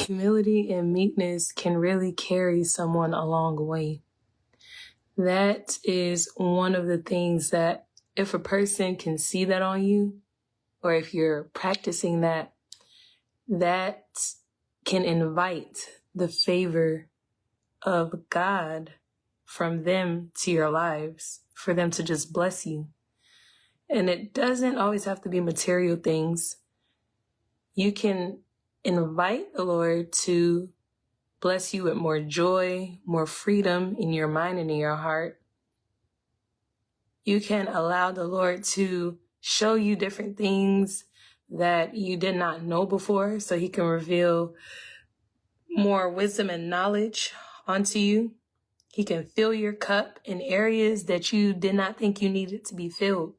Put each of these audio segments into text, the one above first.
Humility and meekness can really carry someone a long way. That is one of the things that if a person can see that on you, or if you're practicing that, that can invite the favor of God from them to your lives, for them to just bless you. And it doesn't always have to be material things. You can invite the Lord to bless you with more joy, more freedom in your mind and in your heart. You can allow the Lord to show you different things that you did not know before, so he can reveal more wisdom and knowledge onto you. He can fill your cup in areas that you did not think you needed to be filled.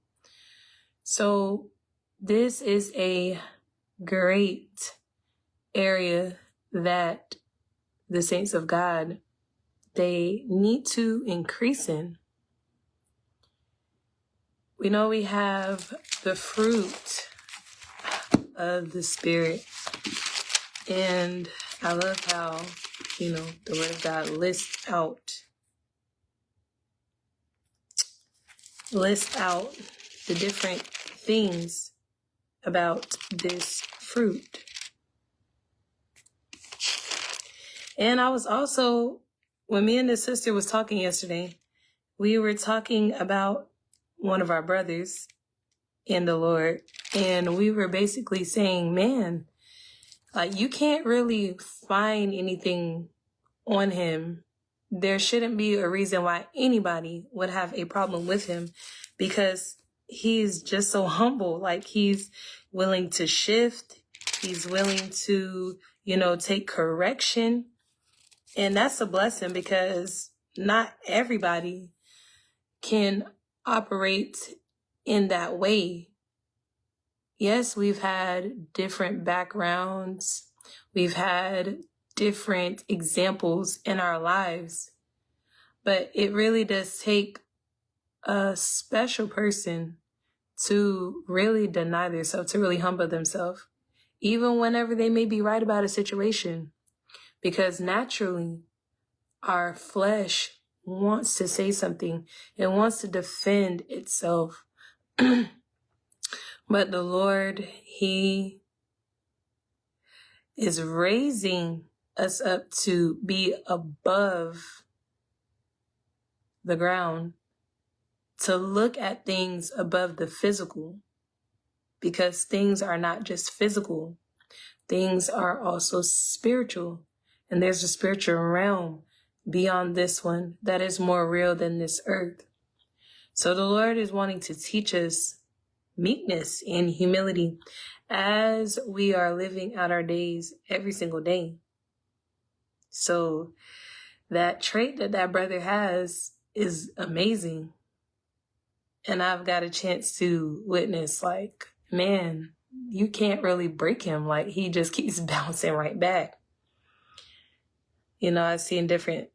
So this is a great area that the saints of God, they need to increase in. We know we have the fruit of the Spirit. And I love how, the Word of God lists out the different things about this fruit. And I was also, when me and this sister was talking yesterday, we were talking about one of our brothers in the Lord. And we were basically saying, man, you can't really find anything on him. There shouldn't be a reason why anybody would have a problem with him, because he's just so humble. Like, he's willing to shift. He's willing to, take correction. And that's a blessing, because not everybody can operate in that way. Yes, we've had different backgrounds. We've had different examples in our lives. But it really does take a special person to really deny themselves, to really humble themselves, even whenever they may be right about a situation. Because naturally, our flesh wants to say something. It wants to defend itself. But the Lord, he is raising us up to be above the ground, to look at things above the physical, because things are not just physical. Things are also spiritual. And there's a spiritual realm beyond this one that is more real than this earth. So the Lord is wanting to teach us meekness and humility as we are living out our days every single day. So that trait that brother has is amazing. And I've got a chance to witness, like, man, you can't really break him. Like, he just keeps bouncing right back. I've seen different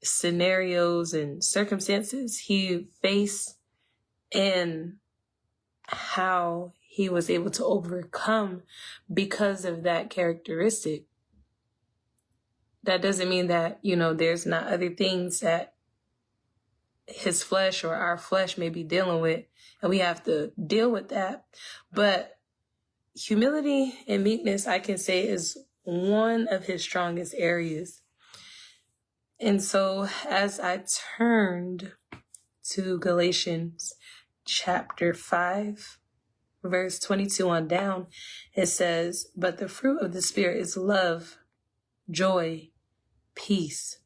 scenarios and circumstances he faced and how he was able to overcome because of that characteristic. That doesn't mean that, there's not other things that his flesh or our flesh may be dealing with, and we have to deal with that. But humility and meekness, I can say, is one of his strongest areas. And so as I turned to Galatians chapter 5, verse 22 on down, it says, "But the fruit of the Spirit is love, joy, peace,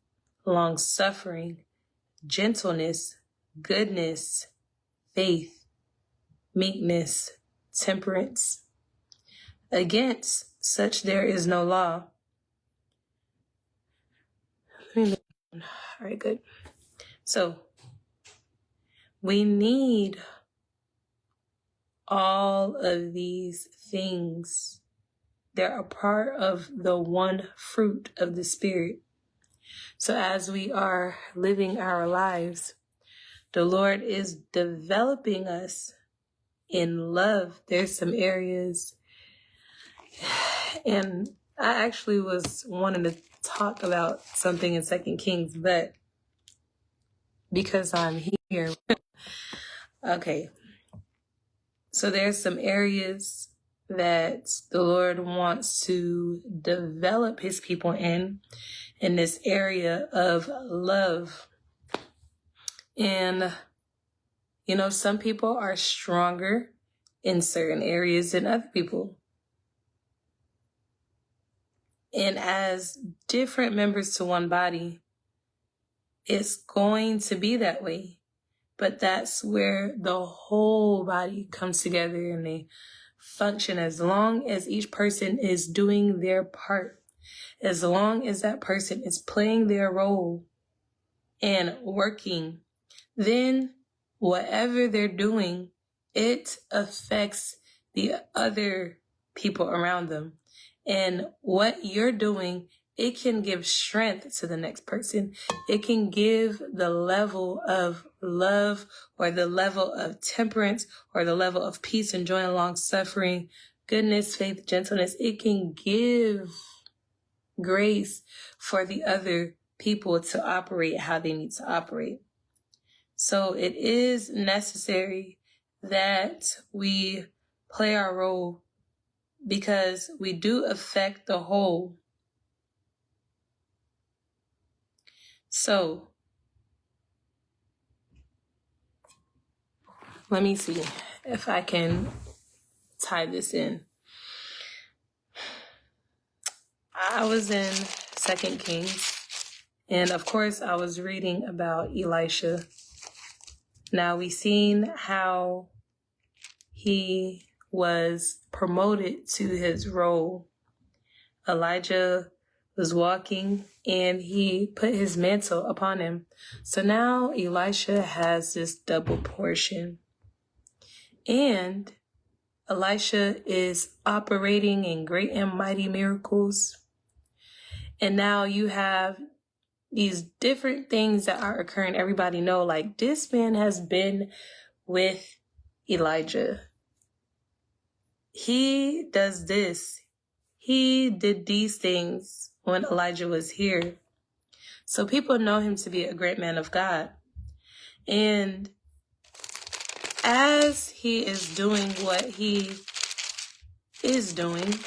long-suffering, gentleness, goodness, faith, meekness, temperance. Against such there is no law." All right, good. So we need all of these things. They're a part of the one fruit of the Spirit. So as we are living our lives, the Lord is developing us in love. There's some areas, and I actually was wanting to talk about something in 2 Kings, but because I'm here, okay. So there's some areas that the Lord wants to develop his people in this area of love. And, you know, some people are stronger in certain areas than other people. And as different members to one body, it's going to be that way. But that's where the whole body comes together and they function as long as each person is doing their part. As long as that person is playing their role and working, then whatever they're doing, it affects the other people around them. And what you're doing, it can give strength to the next person. It can give the level of love or the level of temperance or the level of peace and joy and long suffering, goodness, faith, gentleness. It can give grace for the other people to operate how they need to operate. So it is necessary that we play our role because we do affect the whole. So let me see if I can tie this in. I was in 2 Kings, and of course I was reading about Elisha. Now we've seen how he was promoted to his role. Elijah was walking and he put his mantle upon him. So now Elisha has this double portion. And Elisha is operating in great and mighty miracles. And now you have these different things that are occurring. Everybody know, like, this man has been with Elijah. He does this. He did these things when Elijah was here. So people know him to be a great man of God. And as he is doing what he is doing,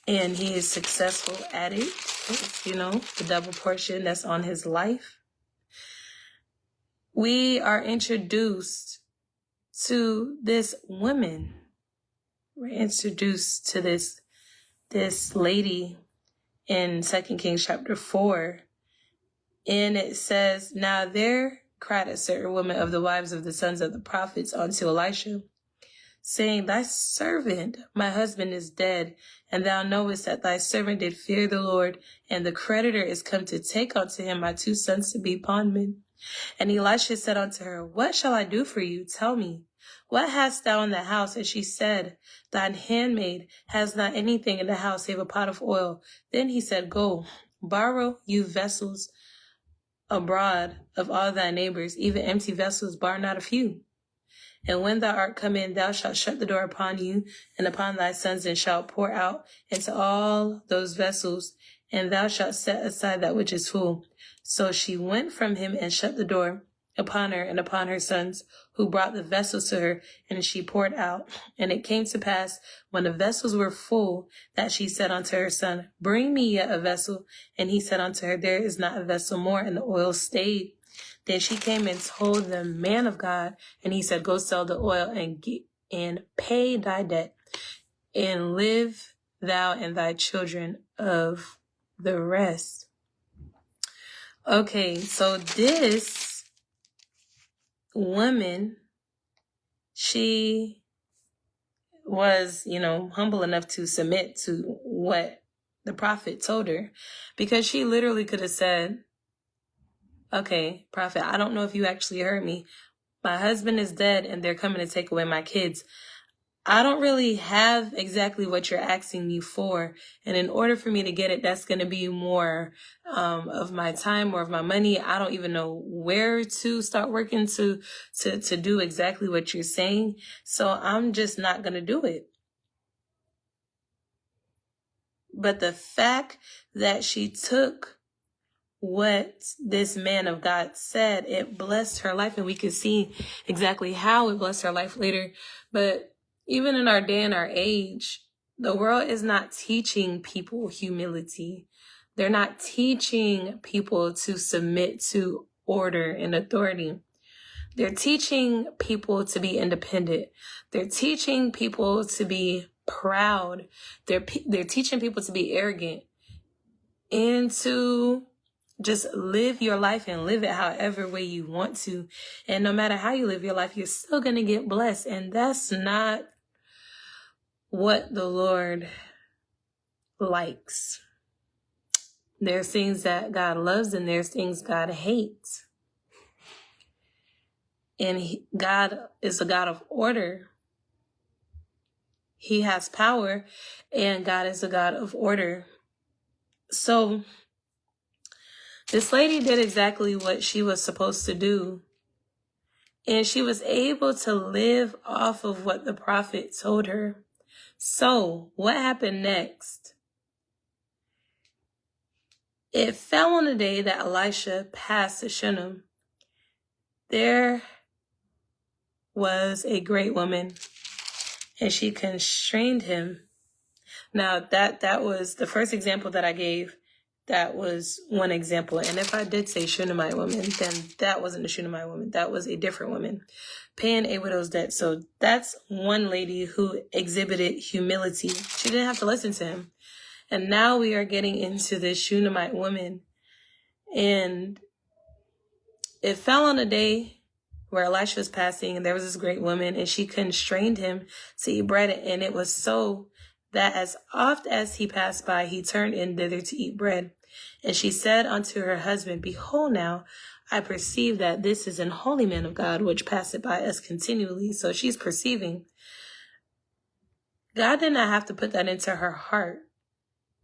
and he is successful at it, you know, the double portion that's on his life, we are introduced to this woman. We're introduced to this lady in 2 Kings chapter 4. And it says, "Now there cried a certain woman of the wives of the sons of the prophets unto Elisha, saying, Thy servant, my husband, is dead, and thou knowest that thy servant did fear the Lord, and the creditor is come to take unto him my 2 sons to be bondmen. And Elisha said unto her, What shall I do for you? Tell me. What hast thou in the house? And she said, Thine handmaid has not anything in the house save a pot of oil. Then he said, Go, borrow you vessels abroad of all thy neighbors, even empty vessels, bar not a few. And when thou art come in, thou shalt shut the door upon you and upon thy sons, and shalt pour out into all those vessels, and thou shalt set aside that which is full. So she went from him and shut the door upon her and upon her sons, who brought the vessels to her, and she poured out. And it came to pass, when the vessels were full, that she said unto her son, Bring me yet a vessel. And he said unto her, There is not a vessel more, and the oil stayed. Then she came and told the man of God, and he said, Go sell the oil and pay thy debt, and live thou and thy children of the rest. Okay, so this woman, she was, humble enough to submit to what the prophet told her, because she literally could have said, Okay, prophet, I don't know if you actually heard me. My husband is dead and they're coming to take away my kids. I don't really have exactly what you're asking me for. And in order for me to get it, that's going to be more of my time or of my money. I don't even know where to start working to do exactly what you're saying. So I'm just not going to do it. But the fact that she took what this man of God said, it blessed her life. And we could see exactly how it blessed her life later. But even in our day and our age, the world is not teaching people humility. They're not teaching people to submit to order and authority. They're teaching people to be independent. They're teaching people to be proud. They're teaching people to be arrogant and to just live your life and live it however way you want to. And no matter how you live your life, you're still going to get blessed. And that's not what the Lord likes. There's things that God loves and there's things God hates. And God is a God of order. He has power, and God is a God of order. So this lady did exactly what she was supposed to do. And she was able to live off of what the prophet told her. So what happened next? It fell on the day that Elisha passed to Shunnam. There was a great woman, and she constrained him. Now, that was the first example that I gave. That was one example. And if I did say Shunnamite woman, then that wasn't a Shunnamite woman. That was a different woman paying a widow's debt. So that's one lady who exhibited humility. She didn't have to listen to him. And now we are getting into this Shunnamite woman. And it fell on a day where Elisha was passing, and there was this great woman, and she constrained him to eat bread. And it was so that as oft as he passed by, he turned in thither to eat bread. And she said unto her husband, Behold now, I perceive that this is an holy man of God, which passeth by us continually. So she's perceiving. God did not have to put that into her heart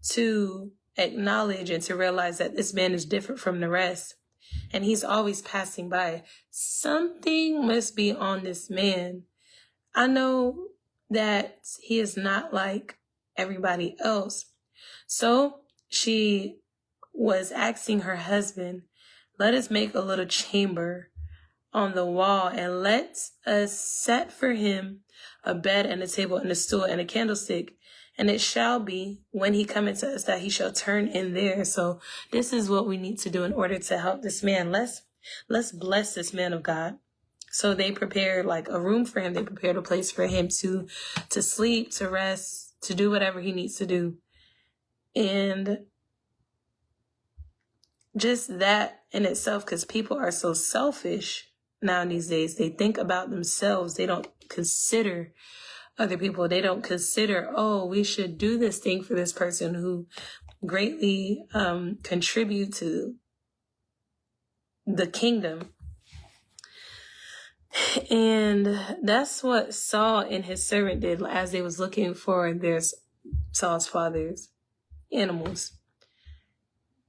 to acknowledge and to realize that this man is different from the rest. And he's always passing by. Something must be on this man. I know that he is not like everybody else. So she was asking her husband, let us make a little chamber on the wall, and let us set for him a bed and a table and a stool and a candlestick. And it shall be, when he cometh to us, that he shall turn in there. So this is what we need to do in order to help this man. Let's bless this man of God. So they prepared like a room for him. They prepared a place for him to sleep, to rest, to do whatever he needs to do. And just that in itself, because people are so selfish now these days. They think about themselves. They don't consider other people. They don't consider, oh, we should do this thing for this person who greatly contribute to the kingdom. And that's what Saul and his servant did as they was looking for Saul's father's animals.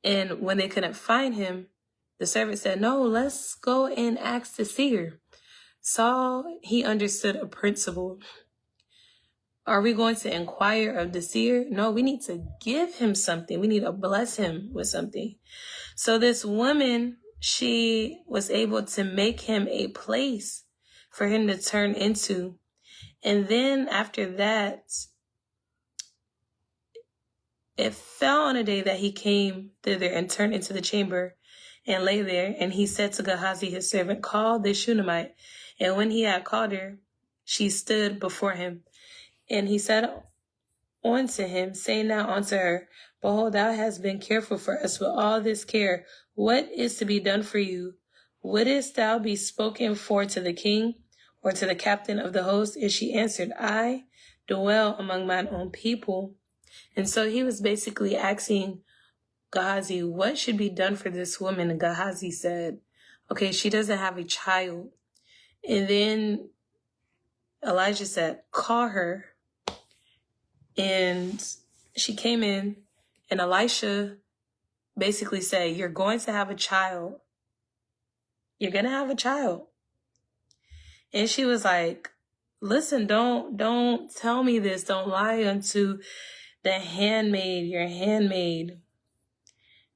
And when they couldn't find him, the servant said, no, let's go and ask the seer. Saul, he understood a principle. Are we going to inquire of the seer? No, we need to give him something. We need to bless him with something. So this woman, she was able to make him a place for him to turn into. And then after that, it fell on a day that he came thither and turned into the chamber and lay there. And he said to Gehazi, his servant, call this Shunammite. And when he had called her, she stood before him. And he said unto him, say now unto her, behold, thou hast been careful for us with all this care. What is to be done for you? Wouldest thou be spoken for to the king or to the captain of the host? And she answered, I dwell among mine own people. And so he was basically asking Gehazi, what should be done for this woman? And Gehazi said, okay, she doesn't have a child. And then Elijah said, call her. And she came in, and Elisha basically said, you're going to have a child. You're going to have a child. And she was like, listen, don't tell me this. Don't lie unto the handmaid, your handmaid.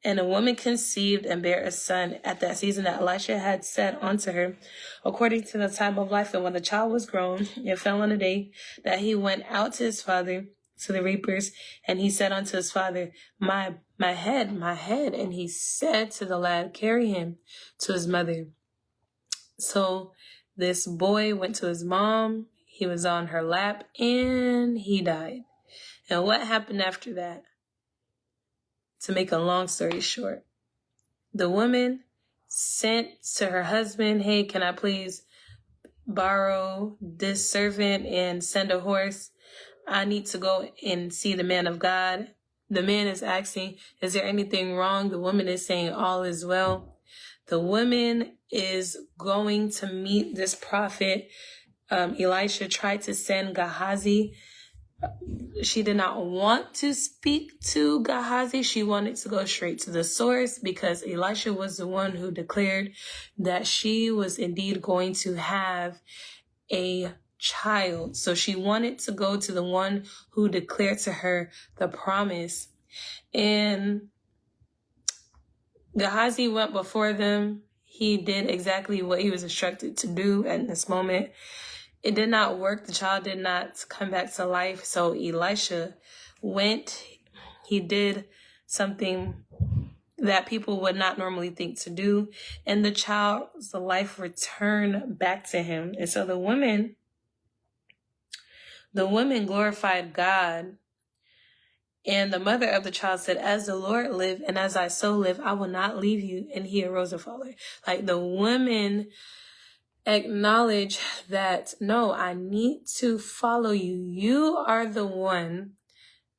And a woman conceived and bare a son at that season that Elisha had said unto her, according to the time of life. And when the child was grown, it fell on a day that he went out to his father, to the reapers, and he said unto his father, my head, my head. And he said to the lad, carry him to his mother. So this boy went to his mom, he was on her lap, and he died. And what happened after that? To make a long story short, the woman sent to her husband, hey, can I please borrow this servant and send a horse? I need to go and see the man of God. The man is asking, is there anything wrong? The woman is saying, all is well. The woman is going to meet this prophet. Elisha tried to send Gehazi. She did not want to speak to Gehazi. She wanted to go straight to the source because Elisha was the one who declared that she was indeed going to have a child. So she wanted to go to the one who declared to her the promise. And Gehazi went before them. He did exactly what he was instructed to do at this moment. It did not work. The child did not come back to life. So Elisha went. He did something that people would not normally think to do. And the child's life returned back to him. And so the woman glorified God. And the mother of the child said, as the Lord live and as I so live, I will not leave you. And he arose and followed her. Like the woman acknowledge that, no, I need to follow you. You are the one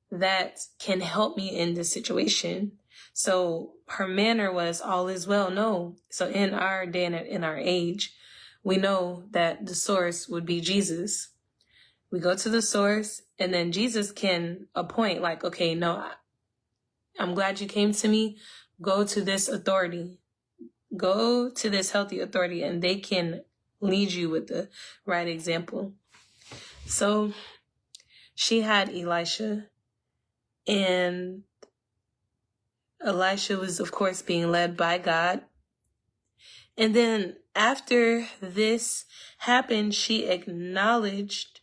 that can help me in this situation. So her manner was, all is well. No. So in our day and in our age, we know that the source would be Jesus. We go to the source and then Jesus can appoint like, okay, no, I'm glad you came to me. Go to this authority. Go to this healthy authority and they can lead you with the right example. So she had Elisha, and Elisha was, of course, being led by God. And then after this happened, she acknowledged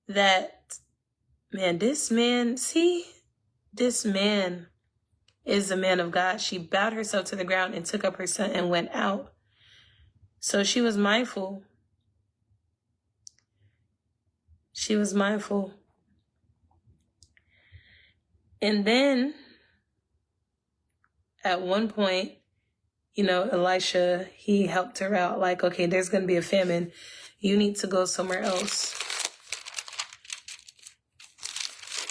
that, man, this man is a man of God. She bowed herself to the ground and took up her son and went out. So she was mindful. She was mindful. And then at one point, Elisha, he helped her out like, okay, there's going to be a famine. You need to go somewhere else.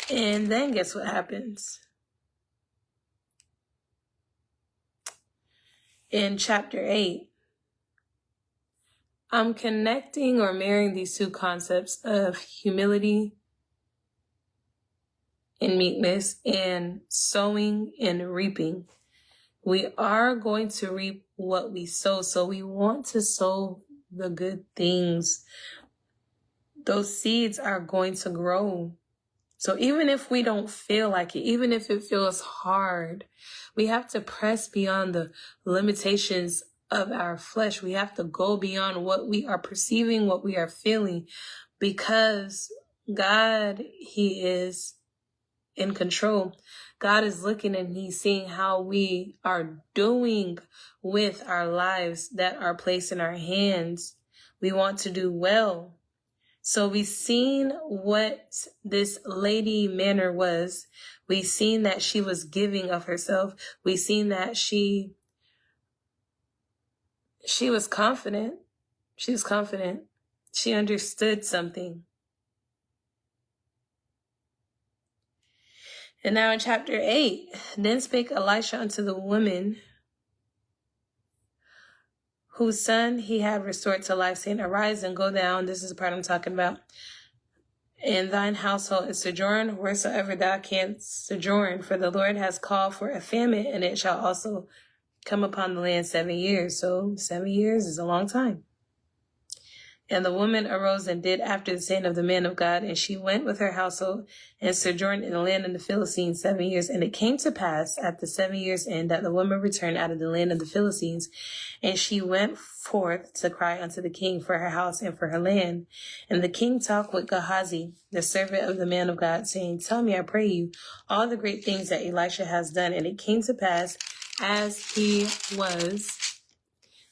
And then guess what happens? In chapter 8, I'm connecting or marrying these two concepts of humility and meekness and sowing and reaping. We are going to reap what we sow. So we want to sow the good things. Those seeds are going to grow. So even if we don't feel like it, even if it feels hard, we have to press beyond the limitations of our flesh. We have to go beyond what we are perceiving, what we are feeling, because God, He is in control. God is looking and He's seeing how we are doing with our lives that are placed in our hands. We want to do well. So we've seen what this lady manner was. We've seen that she was giving of herself. We've seen that she was confident. She was confident. She understood something. And now in chapter 8, then spake Elisha unto the woman whose son he had restored to life, saying, arise and go down. This is the part I'm talking about. In thine household and sojourn wheresoever thou canst sojourn, for the Lord has called for a famine, and it shall also come upon the land 7 years. So 7 years is a long time. And the woman arose and did after the saying of the man of God, and she went with her household and sojourned in the land of the Philistines 7 years. And it came to pass at the 7 years' end that the woman returned out of the land of the Philistines, and she went forth to cry unto the king for her house and for her land. And the king talked with Gehazi, the servant of the man of God, saying, Tell me, I pray you, all the great things that Elisha has done. And it came to pass, as he was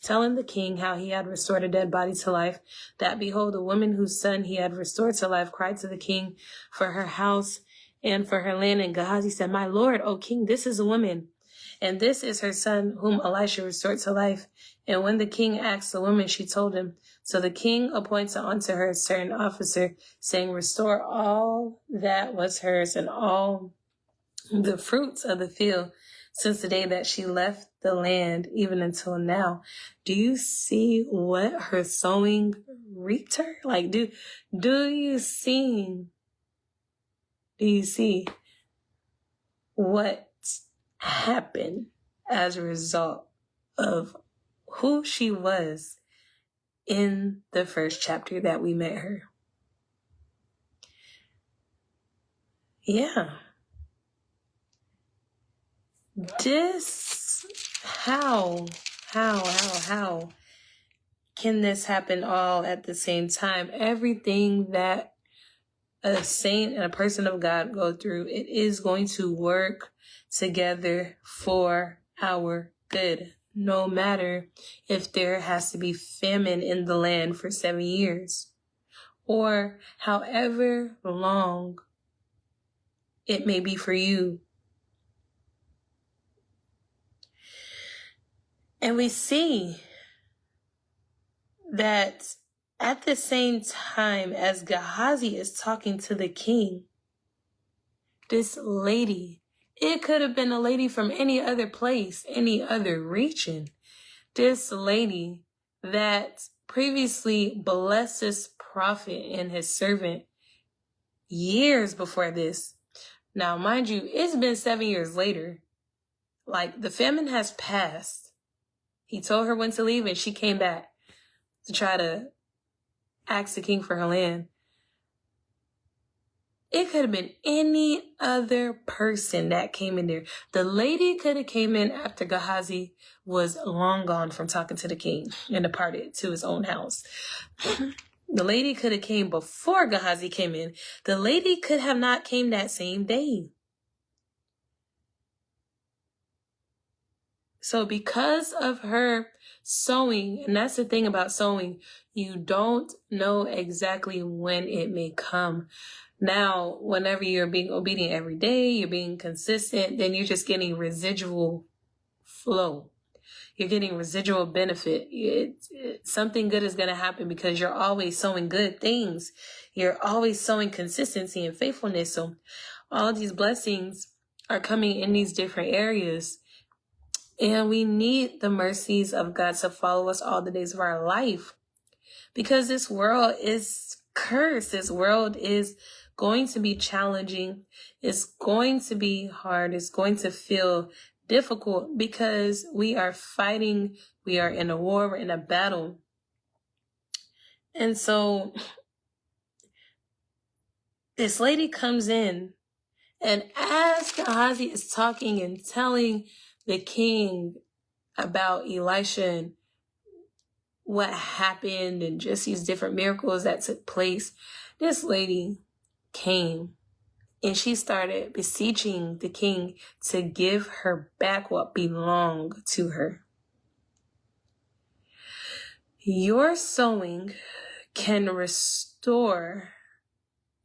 telling the king how he had restored a dead body to life, that behold, a woman whose son he had restored to life cried to the king for her house and for her land. And Gehazi said, My lord, O king, this is a woman, and this is her son whom Elisha restored to life. And when the king asked the woman, she told him. So the king appointed unto her a certain officer, saying, Restore all that was hers and all the fruits of the field, since the day that she left the land, even until now. Do you see what her sowing reaped her? Like, do you see what happened as a result of who she was in the first chapter that we met her? Yeah. How can this happen all at the same time? Everything that a saint and a person of God go through, it is going to work together for our good, no matter if there has to be famine in the land for 7 years, or however long it may be for you. And we see that at the same time as Gehazi is talking to the king, this lady, it could have been a lady from any other place, any other region. This lady that previously blessed this prophet and his servant years before this. Now, mind you, it's been 7 years later. Like, the famine has passed. He told her when to leave, and she came back to try to ask the king for her land. It could have been any other person that came in there. The lady could have came in after Gehazi was long gone from talking to the king and departed to his own house. The lady could have came before Gehazi came in. The lady could have not came that same day. So because of her sowing, and that's the thing about sowing, you don't know exactly when it may come. Now, whenever you're being obedient every day, you're being consistent, then you're just getting residual flow. You're getting residual benefit. Something good is going to happen because you're always sowing good things. You're always sowing consistency and faithfulness. So all these blessings are coming in these different areas. And we need the mercies of God to follow us all the days of our life, because this world is cursed. This world is going to be challenging. It's going to be hard. It's going to feel difficult because we are fighting. We are in a war. We're in a battle. And so this lady comes in, and as Gehazi is talking and telling the king about Elisha and what happened and just these different miracles that took place, this lady came and she started beseeching the king to give her back what belonged to her. Your sowing can restore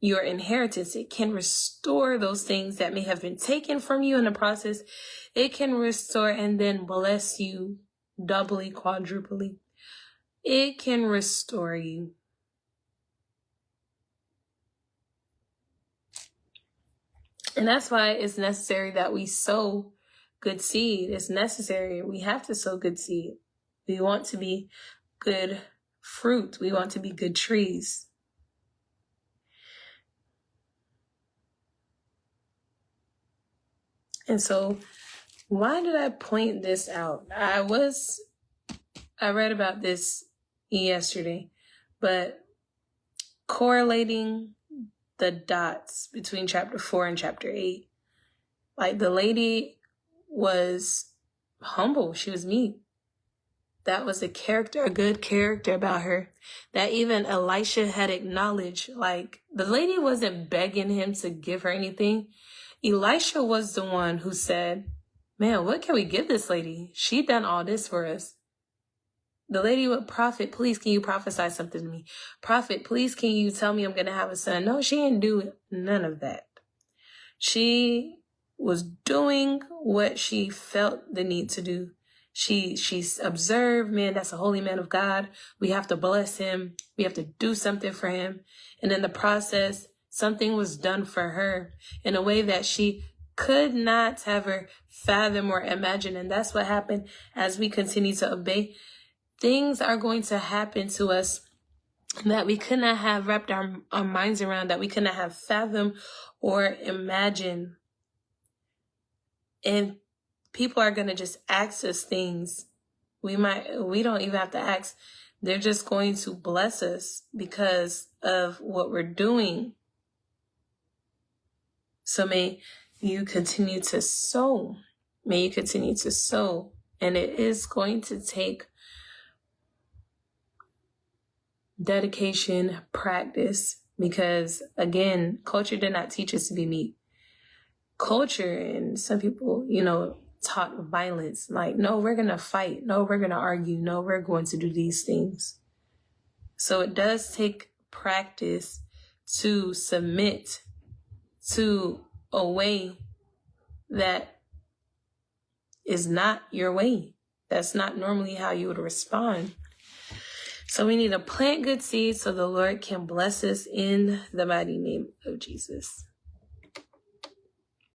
your inheritance. It can restore those things that may have been taken from you in the process. It can restore and then bless you doubly, quadruply. It can restore you. And that's why it's necessary that we sow good seed. It's necessary. We have to sow good seed. We want to be good fruit. We want to be good trees. And so, why did I point this out? I read about this yesterday, But correlating the dots between chapter 4 and chapter 8, like the lady was humble. She was meek. That was a good character about her, that even Elisha had acknowledged. Like, the lady wasn't begging him to give her anything. Elisha was the one who said, man, what can we give this lady? She done all this for us. The lady would, prophet, please, can you prophesy something to me? Prophet, please, can you tell me I'm going to have a son? No, she didn't do none of that. She was doing what she felt the need to do. She's observed, man, that's a holy man of God. We have to bless him. We have to do something for him. And in the process, something was done for her in a way that she could not ever fathom or imagine. And that's what happened as we continue to obey. Things are going to happen to us that we could not have wrapped our minds around, that we could not have fathomed or imagined. And people are going to just ask us things. We don't even have to ask. They're just going to bless us because of what we're doing. So may you continue to sow. May you continue to sow. And it is going to take dedication, practice, because again, culture did not teach us to be meek. Culture and some people, taught violence. Like, no, we're going to fight. No, we're going to argue. No, we're going to do these things. So it does take practice to submit to a way that is not your way. That's not normally how you would respond. So we need to plant good seeds so the Lord can bless us in the mighty name of Jesus.